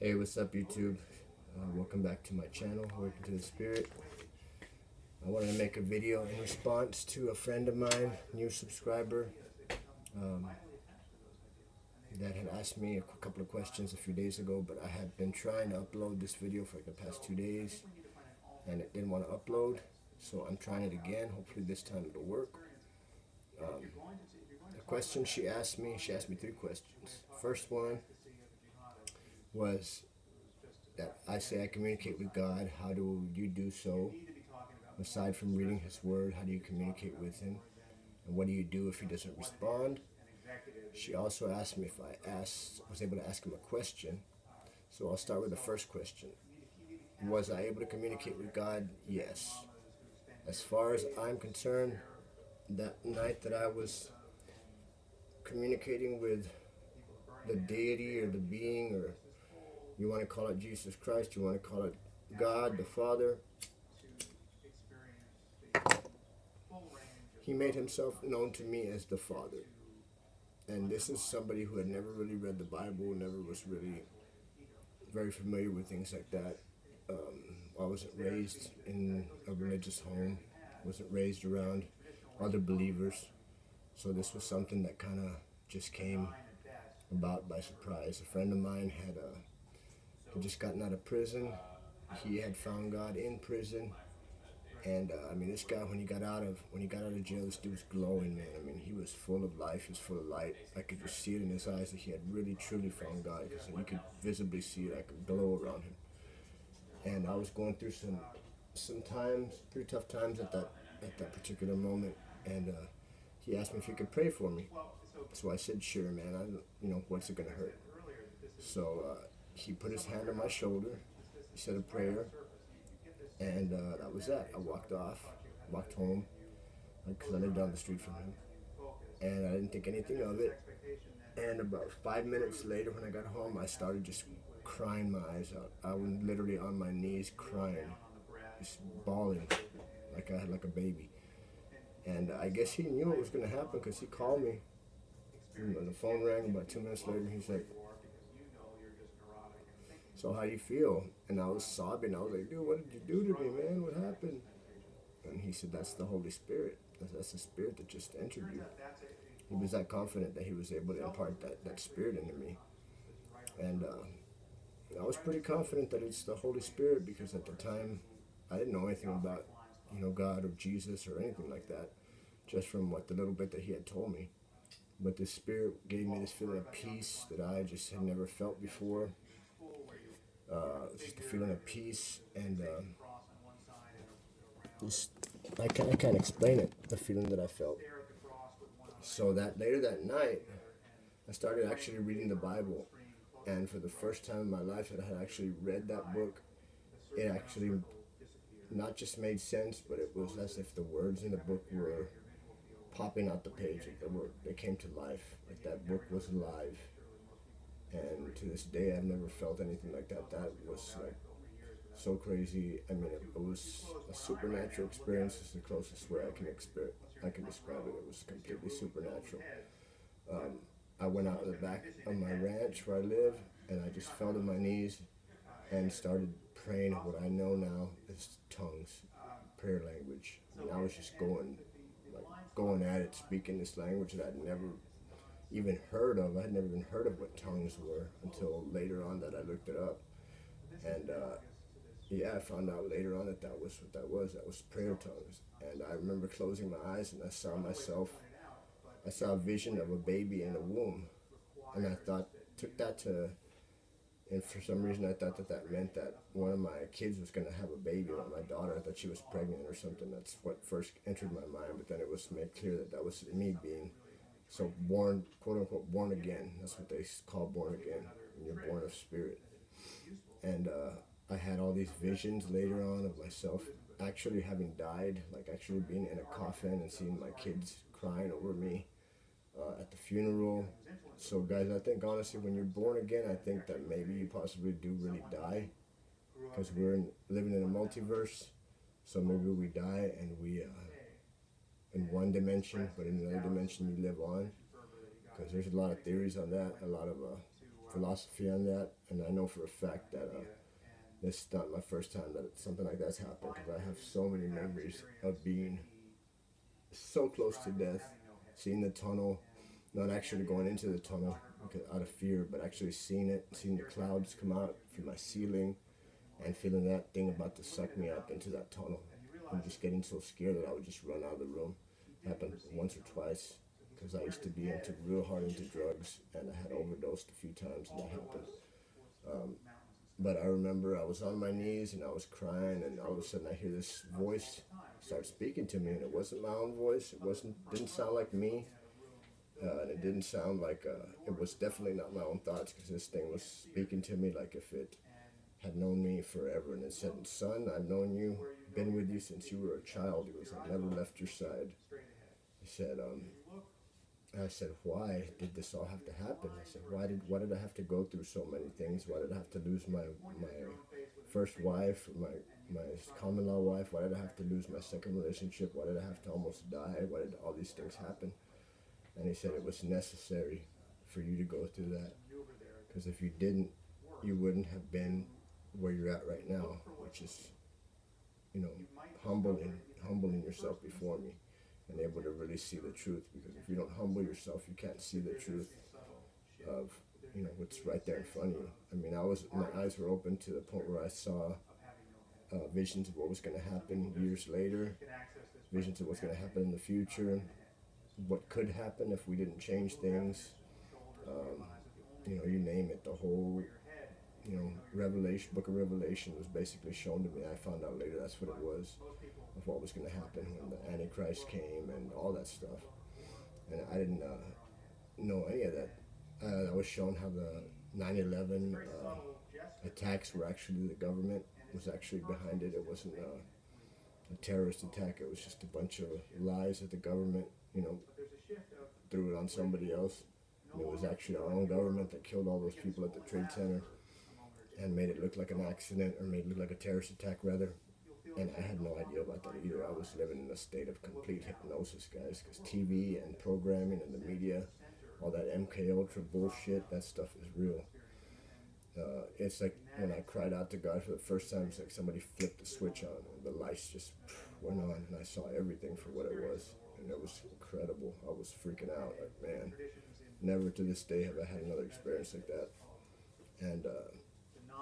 Hey, what's up, YouTube? Welcome back to my channel, Working to the Spirit. I wanted to make a video in response to a friend of mine, new subscriber, um, that had asked me a couple of questions a few days ago, but I had been trying to upload this video for like the past 2 days, and it didn't want to upload, so I'm trying it again. Hopefully this time it'll work. The question she asked me 3 questions. First one was that I say I communicate with God. How do you do so? Aside from reading His Word, how do you communicate with Him? And what do you do if He doesn't respond? She also asked me if was able to ask Him a question. So I'll start with the first question. Was I able to communicate with God? Yes. As far as I'm concerned, that night that I was communicating with the deity or the being, or you want to call it Jesus Christ, you want to call it God, the Father, He made Himself known to me as the Father. And this is somebody who had never really read the Bible, never was really very familiar with things like that. I wasn't raised in a religious home, wasn't raised around other believers. So this was something that kind of just came about by surprise. A friend of mine had just gotten out of prison. He had found God in prison. And I mean, this guy, when he got out of jail, this dude was glowing, man. I mean, he was full of life, he was full of light. I could just see it in his eyes that he had really, truly found God, because you could visibly see it, like a glow around him. And I was going through some times, pretty tough times at that particular moment. And he asked me if he could pray for me. So I said, sure, man. What's it gonna hurt? So he put his hand on my shoulder. He said a prayer. And that was that. I walked home, because I lived down the street from him. And I didn't think anything of it. And about 5 minutes later, when I got home, I started just crying my eyes out. I was literally on my knees crying, just bawling, like a baby. And I guess he knew it was going to happen, because he called me. And the phone rang about 2 minutes later. He's like, so how you feel? And I was sobbing. I was like, dude, what did you do to me, man? What happened? And he said, that's the Holy Spirit. That's the Spirit that just entered you. He was that confident that he was able to impart that Spirit into me. And I was pretty confident that it's the Holy Spirit, because at the time I didn't know anything about, God or Jesus or anything like that, just from the little bit that he had told me. But the Spirit gave me this feeling of peace that I just had never felt before. Just a feeling of peace, and I can't explain it, the feeling that I felt. So that later that night, I started actually reading the Bible, and for the first time in my life that I had actually read that book, it actually not just made sense, but it was as if the words in the book were popping out the page. They came to life, like that book was alive. And to this day, I've never felt anything like that. That was like so crazy. I mean, it was a supernatural experience. It's the closest way I can describe it. It was completely supernatural. I went out to the back of my ranch where I live, and I just fell to my knees and started praying what I know now is tongues, prayer language. I mean, I was just going at it, speaking this language that I'd never even heard of. I had never even heard of what tongues were until later on that I looked it up. And I found out later on that was what that was. That was prayer tongues. And I remember closing my eyes, and I saw a vision of a baby in a womb. And I took that to, and for some reason I thought that meant that one of my kids was going to have a baby, or my daughter. I thought she was pregnant or something. That's what first entered my mind. But then it was made clear that was me being born, quote unquote, born again. That's what they call born again. When you're born of spirit. And I had all these visions later on of myself actually having died, like actually being in a coffin and seeing my kids crying over me at the funeral. So guys, I think honestly, when you're born again, I think that maybe you possibly do really die, because we're living in a multiverse. So maybe we die and we in one dimension, but in another dimension you live on. Because there's a lot of theories on that. A lot of philosophy on that, and I know for a fact that this is not my first time that something like that's happened, because I have so many memories of being so close to death, seeing the tunnel, not actually going into the tunnel out of fear, but actually seeing it, seeing the clouds come out from my ceiling, and feeling that thing about to suck me up into that tunnel, and just getting so scared that I would just run out of the room. It happened once or twice, because I used to be real hard into drugs, and I had overdosed a few times, and that happened. But I remember I was on my knees and I was crying, and all of a sudden I hear this voice start speaking to me, and it wasn't my own voice. Didn't sound like me, and it didn't sound like it was definitely not my own thoughts, because this thing was speaking to me like if it had known me forever. And it said, "Son, I've known you, been with you since you were a child." He goes, "I've never left your side." He said, I said, "Why did this all have to happen?" I said, why did I have to go through so many things? Why did I have to lose my first wife, my common law wife? Why did I have to lose my second relationship? Why did I have to almost die? Why did all these things happen? And he said, it was necessary for you to go through that, because if you didn't, you wouldn't have been where you're at right now, which is, humbling yourself before me, and able to really see the truth. Because if you don't humble yourself, you can't see the truth of what's right there in front of you. I mean, my eyes were open to the point where I saw visions of what was going to happen years later, visions of what's going to happen in the future, what could happen if we didn't change things. You name it. The whole book of Revelation was basically shown to me. I found out later that's what it was, of what was going to happen when the Antichrist came and all that stuff. And I didn't know any of that. I was shown how the 9/11 attacks were actually, the government was actually behind it. It wasn't a terrorist attack. It was just a bunch of lies that the government, threw it on somebody else. And it was actually our own government that killed all those people at the Trade Center and made it look like an accident, or made it look like a terrorist attack rather. And I had no idea about that either. I was living in a state of complete hypnosis, guys, because TV and programming and the media, all that MK Ultra bullshit, that stuff is real. It's like when I cried out to God for the first time, it's like somebody flipped the switch on and the lights just went on, and I saw everything for what it was, and it was incredible. I was freaking out, like, man, never to this day have I had another experience like that. And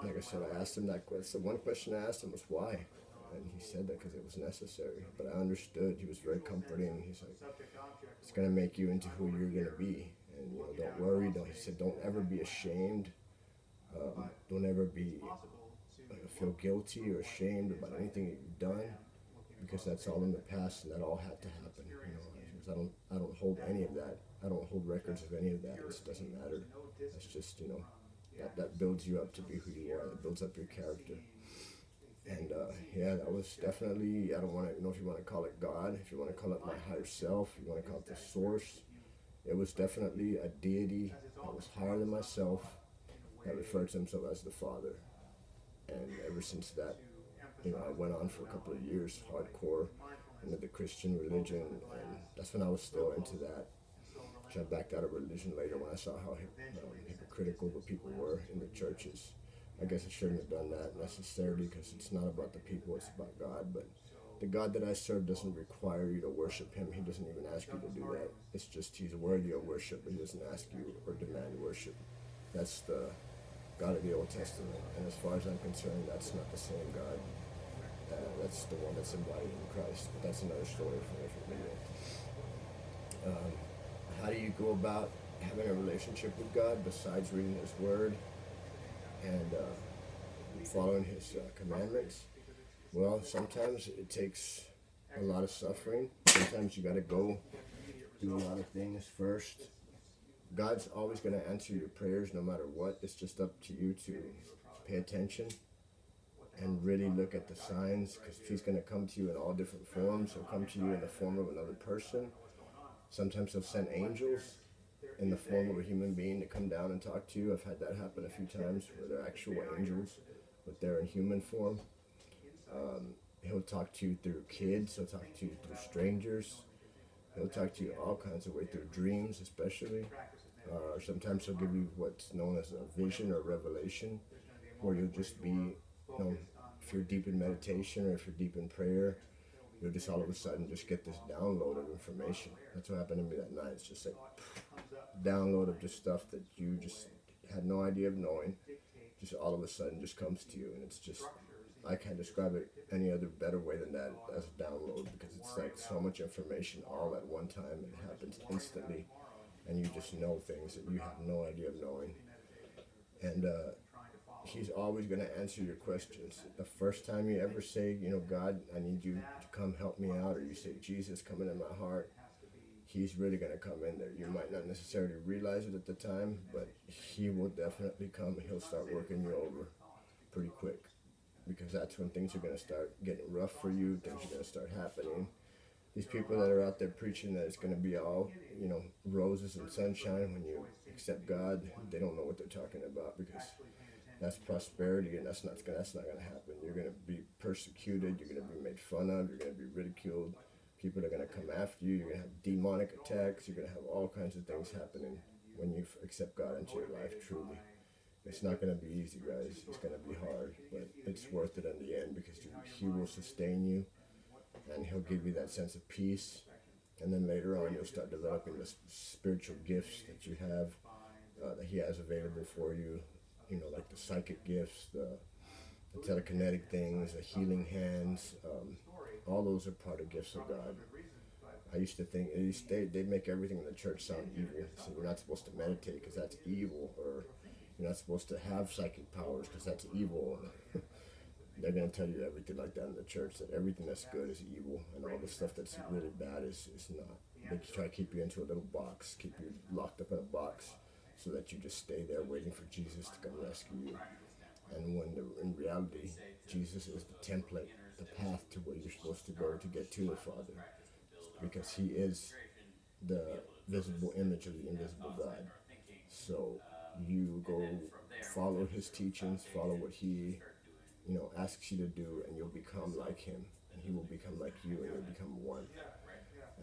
like I said, I asked him that question. The one question I asked him was why, and he said that because it was necessary. But I understood. He was very comforting. He's like, it's going to make you into who you're going to be, and don't worry. He said, don't ever be ashamed. Don't ever feel guilty or ashamed about anything that you've done, because that's all in the past, and that all had to happen. Because I don't hold any of that. I don't hold records of any of that. It doesn't matter. It's just that builds you up to be who you are. That builds up your character. And that was definitely, I don't want to know if you want to call it God, if you want to call it my higher self, if you want to call it the source. It was definitely a deity that was higher than myself, that referred to himself as the Father. And ever since that, I went on for a couple of years hardcore into the Christian religion, and that's when I was still into that. Which I backed out of religion later when I saw how hypocritical the people were in the churches. I guess I shouldn't have done that necessarily, because it's not about the people, it's about God. But the God that I serve doesn't require you to worship him. He doesn't even ask you to do that. It's just he's worthy of worship, but he doesn't ask you or demand worship. That's the God of the Old Testament, and as far as I'm concerned, that's not the same God. That's the one that's embodied in Christ, but that's another story for a different video. How do you go about having a relationship with God besides reading his word and following his commandments? Well, sometimes it takes a lot of suffering. Sometimes you got to go do a lot of things first. God's always going to answer your prayers no matter what. It's just up to you to pay attention and really look at the signs, because he's going to come to you in all different forms. He'll come to you in the form of another person. Sometimes he'll send angels in the form of a human being to come down and talk to you. I've had that happen a few times, where they're actual angels, but they're in human form. He'll talk to you through kids. He'll talk to you through strangers. He'll talk to you all kinds of ways, through dreams especially. Sometimes he'll give you what's known as a vision or revelation, where you'll just be, if you're deep in meditation or if you're deep in prayer, you'll just all of a sudden just get this download of information. That's what happened to me that night. It's just like download of just stuff that you just had no idea of knowing. Just all of a sudden just comes to you, and it's just, I can't describe it any other better way than that as a download, because it's like so much information all at one time. It happens instantly, and you just know things that you have no idea of knowing. And he's always going to answer your questions. The first time you ever say, God, I need you to come help me out, or you say, Jesus, come into my heart, he's really going to come in there. You might not necessarily realize it at the time, but he will definitely come, and he'll start working you over pretty quick, because that's when things are going to start getting rough for you. Things are going to start happening. These people that are out there preaching that it's going to be all, roses and sunshine when you accept God, they don't know what they're talking about, because that's prosperity, and that's not going to happen. You're going to be persecuted. You're going to be made fun of. You're going to be ridiculed. People are going to come after you. You're going to have demonic attacks. You're going to have all kinds of things happening when you accept God into your life, truly. It's not going to be easy, guys. It's going to be hard, but it's worth it in the end, because he will sustain you, and he'll give you that sense of peace. And then later on, you'll start developing the spiritual gifts that you have, that he has available for you, like the psychic gifts, the telekinetic things, the healing hands. All those are part of gifts of God. I used to think they'd make everything in the church sound evil. So you're not supposed to meditate because that's evil, or you're not supposed to have psychic powers because that's evil. They're going to tell you everything like that in the church, that everything that's good is evil, and all the stuff that's really bad is not. They try to keep you into a little box, keep you locked up in a box, so that you just stay there waiting for Jesus to come rescue you. And when in reality, Jesus is the template, the path to where you're supposed to go to get to the Father, because he is the visible image of the invisible God. So you go follow his teachings, follow what he asks you to do, and you'll become like him, and he will become like you, and you'll become one.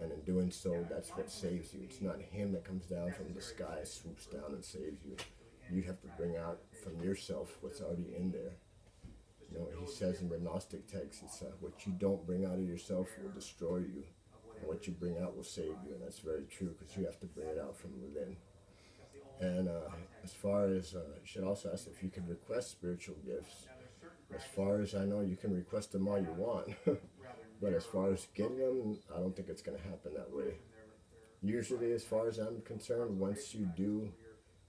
And in doing so, that's what saves you. It's not him that comes down from the sky, swoops down and saves you. You have to bring out from yourself what's already in there. He says in the Gnostic text, it's what you don't bring out of yourself will destroy you, and what you bring out will save you. And that's very true, because you have to bring it out from within. And as far as, you should also ask if you can request spiritual gifts. As far as I know, you can request them all you want. But as far as getting them, I don't think it's going to happen that way. Usually, as far as I'm concerned, once you do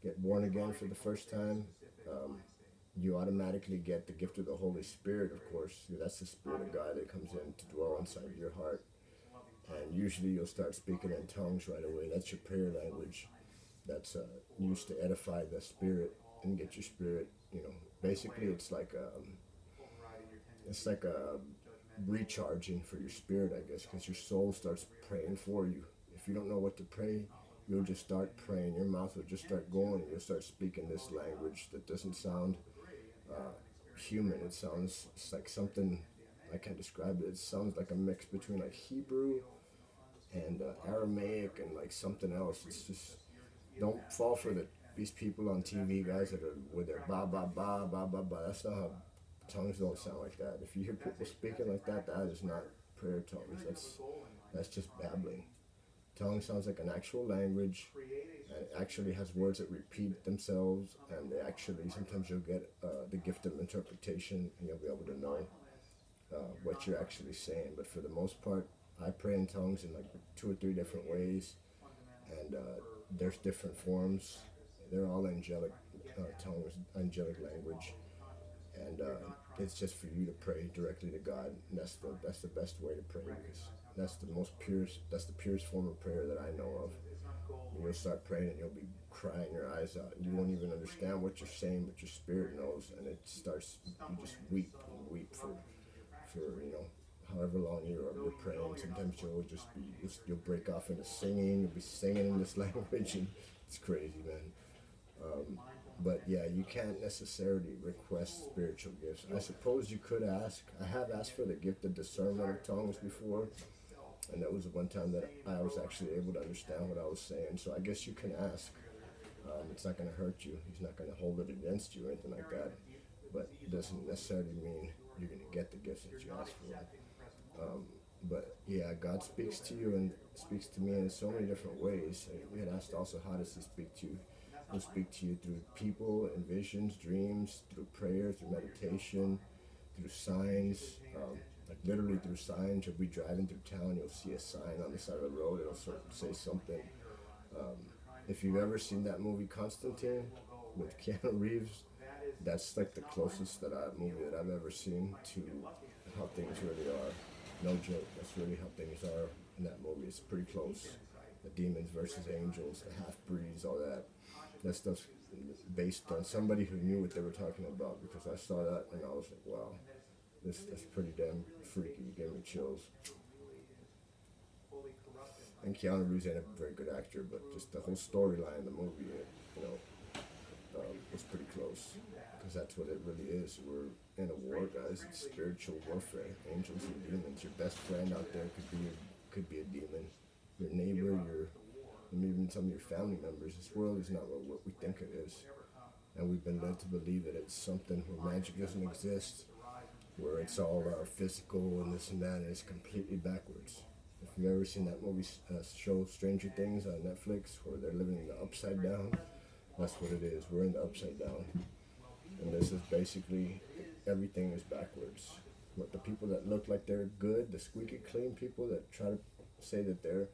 get born again for the first time, you automatically get the gift of the Holy Spirit, of course. That's the Spirit of God that comes in to dwell inside your heart. And usually you'll start speaking in tongues right away. That's your prayer language. That's used to edify the spirit and get your spirit, basically it's like a recharging for your spirit, I guess, because your soul starts praying for you. If you don't know what to pray, you'll just start praying. Your mouth will just start going, and you'll start speaking this language that doesn't sound human. It's like something, I can't describe it. It sounds like a mix between like Hebrew and Aramaic and like something else. It's just, don't fall for these people on TV, guys, that are with their ba ba ba ba ba ba. That's not how tongues don't sound like that. If you hear people speaking like that, that is not prayer tongues. That's just babbling. Tongue sounds like an actual language, and it actually has words that repeat themselves, and they actually, sometimes you'll get the gift of interpretation, and you'll be able to know what you're actually saying. But for the most part, I pray in tongues in like 2 or 3 different ways, and there's different forms. They're all angelic tongues, angelic language, and it's just for you to pray directly to God. And that's the best way to pray, because that's the purest form of prayer that I know of. You'll start praying and you'll be crying your eyes out. You won't even understand what you're saying, but your spirit knows, and you just weep and weep for however long you're praying. Sometimes you'll break off into singing. You'll be singing in this language, and it's crazy, man. But yeah, you can't necessarily request spiritual gifts. I suppose you could ask. I have asked for the gift of discernment of tongues before, and that was the one time that I was actually able to understand what I was saying. So I guess you can ask. It's not going to hurt you. He's not going to hold it against you or anything like that. But it doesn't necessarily mean you're going to get the gifts that you ask for. But yeah, God speaks to you and speaks to me in so many different ways. We had asked also, how does He speak to you? He'll speak to you through people and visions, dreams, through prayer, through meditation, through signs, like literally through signs. You'll be driving through town, you'll see a sign on the side of the road, it'll sort of say something. If you've ever seen that movie Constantine with Keanu Reeves, that's like the closest movie that I've ever seen to how things really are. No joke, that's really how things are in that movie. It's pretty close. The demons versus angels, the half-breeds, all that. That stuff's based on somebody who knew what they were talking about, because I saw that and I was like, wow, that's pretty damn freaky. It gave me chills. And Keanu Reeves ain't a very good actor, but just the whole storyline in the movie, was pretty close. Because that's what it really is. We're in a war, guys. It's spiritual warfare. Angels and demons. Your best friend out there could be a demon. Your neighbor, and even some of your family members. This world is not what we think it is. And we've been led to believe that it's something where magic doesn't exist, where it's all physical and this and that, and it's completely backwards. If you've ever seen that movie show Stranger Things on Netflix, where they're living in the upside down, that's what it is. We're in the upside down. And this is basically, everything is backwards. But the people that look like they're good, the squeaky clean people that try to say that they're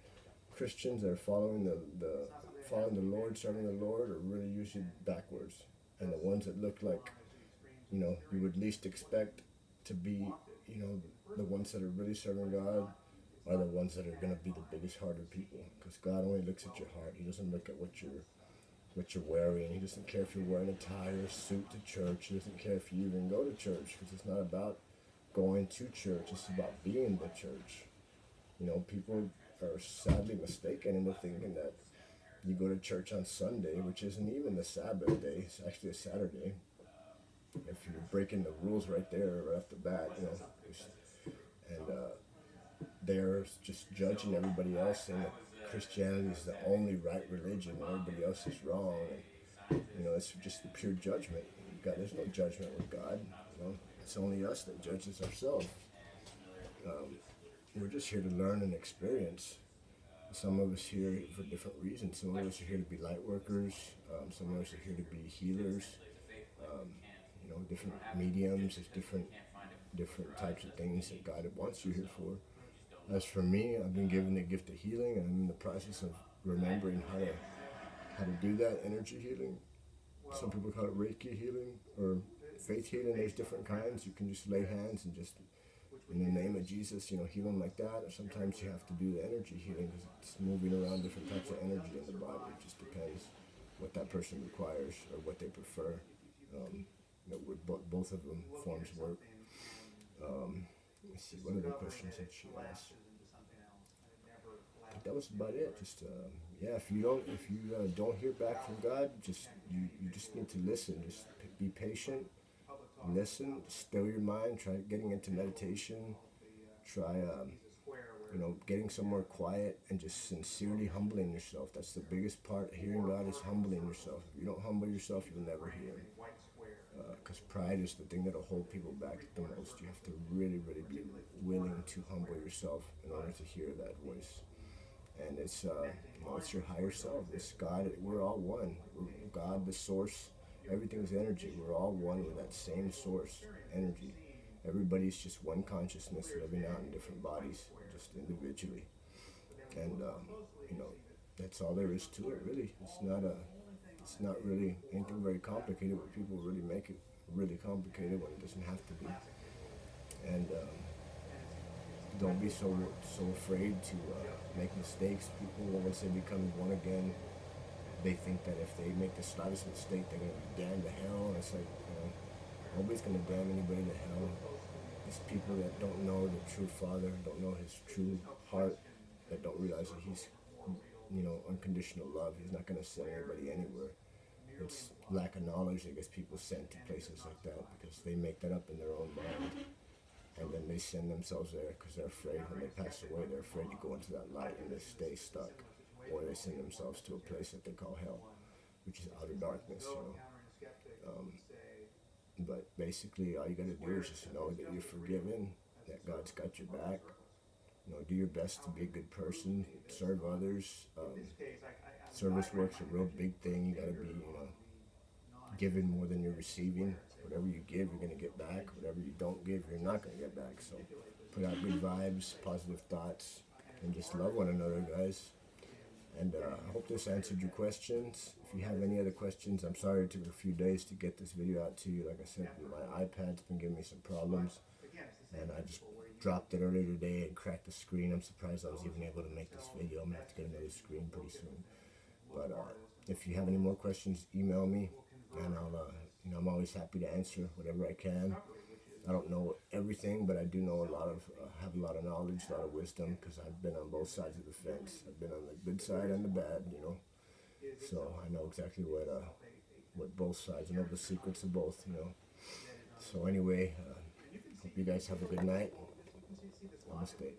Christians, that are following the Lord, serving the Lord, are really usually backwards. And the ones that look like, you would least expect to be, the ones that are really serving God are the ones that are going to be the biggest hearted people. Because God only looks at your heart. He doesn't look at what you're wearing. He doesn't care if you're wearing a tie or a suit to church. He doesn't care if you even go to church, because it's not about going to church. It's about being the church. People are sadly mistaken into thinking that you go to church on Sunday, which isn't even the Sabbath day. It's actually a Saturday. If you're breaking the rules right there, right off the bat, and they're just judging everybody else, saying that Christianity is the only right religion and everybody else is wrong. And, it's just pure judgment. There's no judgment with God. It's only us that judges ourselves. We're just here to learn and experience. Some of us here for different reasons. Some of us are here to be light workers. Some of us are here to be healers. Different mediums. There's different types of things that God wants you here for. As for me, I've been given the gift of healing, and I'm in the process of remembering how to do that, energy healing. Some people call it Reiki healing or faith healing. There's different kinds. You can just lay hands and just, in the name of Jesus, heal them like that. Or sometimes you have to do the energy healing, because it's moving around different types of energy in the body. It just depends what that person requires or what they prefer. With both of them forms work. Let's see, what other questions did she ask? I think that was about it. Just if you don't hear back from God, you just need to listen. Just be patient, listen, still your mind. Try getting into meditation. Try getting somewhere quiet and just sincerely humbling yourself. That's the biggest part. Hearing God is humbling yourself. If you don't humble yourself, you'll never hear Him. Because pride is the thing that'll hold people back the most. You have to really, really be willing to humble yourself in order to hear that voice. And it's it's your higher self. It's God. We're all one. God, the source. Everything's energy. We're all one with that same source, energy. Everybody's just one consciousness living out in different bodies, just individually. And that's all there is to it, really. It's not really anything very complicated, but people really make it really complicated when it doesn't have to be. And don't be so afraid to make mistakes. People, once they become born again, they think that if they make the slightest mistake, they're going to be damned to hell. And it's like, nobody's going to damn anybody to hell. It's people that don't know the true Father, don't know His true heart, that don't realize that He's unconditional love. He's not going to send anybody anywhere. It's lack of knowledge that gets people sent to places like that, because they make that up in their own mind. And then they send themselves there because they're afraid when they pass away. They're afraid to go into that light and they stay stuck. Or they send themselves to a place that they call hell. which is outer darkness, but basically, all you got to do is just know that you're forgiven, that God's got your back. Do your best to be a good person, serve others. Service work's a real big thing. You got to be, giving more than you're receiving. Whatever you give, you're going to get back. Whatever you don't give, you're not going to get back. So put out good vibes, positive thoughts, and just love one another, guys. And I hope this answered your questions. If you have any other questions, I'm sorry it took a few days to get this video out to you. Like I said, my iPad's been giving me some problems, and I just dropped it earlier today and cracked the screen. I'm surprised I was even able to make this video. I'm going to have to get another screen pretty soon. But if you have any more questions, email me, and I'm always happy to answer whatever I can. I don't know everything, but I do know have a lot of knowledge, a lot of wisdom, because I've been on both sides of the fence. I've been on the good side and the bad, So I know exactly what both sides. I know the secrets of both, So anyway, hope you guys have a good night. Namaste.